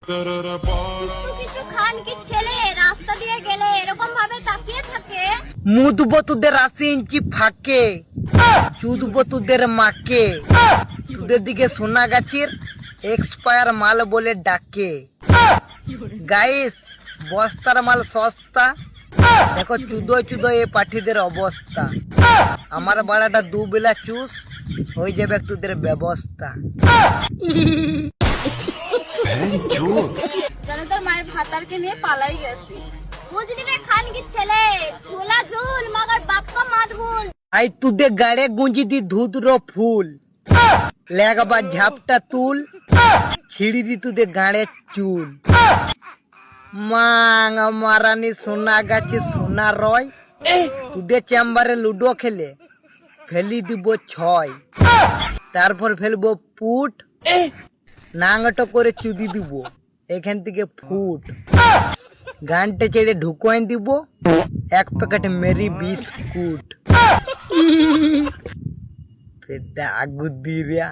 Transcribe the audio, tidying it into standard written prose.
কিছু কিছু খানকির ছেলে রাস্তা দিয়ে গেলে এরকম ভাবে তাকিয়ে থাকে। মুদবো তোদের 80 ইঞ্চি ফাঁকে, চুদবো তোদের মাকে, তোদের দিকে সোনা গাছের এক্সপায়ার মাল বলে ডাকে। গাইস, বস্তার মাল সস্তা, দেখো চুদোয় চুদোয় এই পাঠিদের অবস্থা। আমার বাড়াটা দুবেলা চুস হয়ে যাবে তোদের ব্যবস্থা। জনতার মায়ের ভাতারকে নিয়ে পালাই গেছে। বুঝলি রে খানকির ছেলে, ছোলা ঝুল মগর বাপ্পা মাতবুল। আই তোদের গাড়ে গুঁজি দি ধুতর ফুল, লেগবা ঝাপটা তুল, ছিড়ি দি তোদের গাড়ে চুল। মাং মারানি সোনা গাছে সোনা রয়, তোদের চেম্বারে লুডো খেলে ফেলি দিব 6, তারপর ফেলবো পুট, নাংটো করে চুদি দিব এখান থেকে ফুট, গানটা ছেড়ে ঢুকোয় দিব 1 প্যাকেট মেরি বিস্কুট। পেটটা আগু দিরা।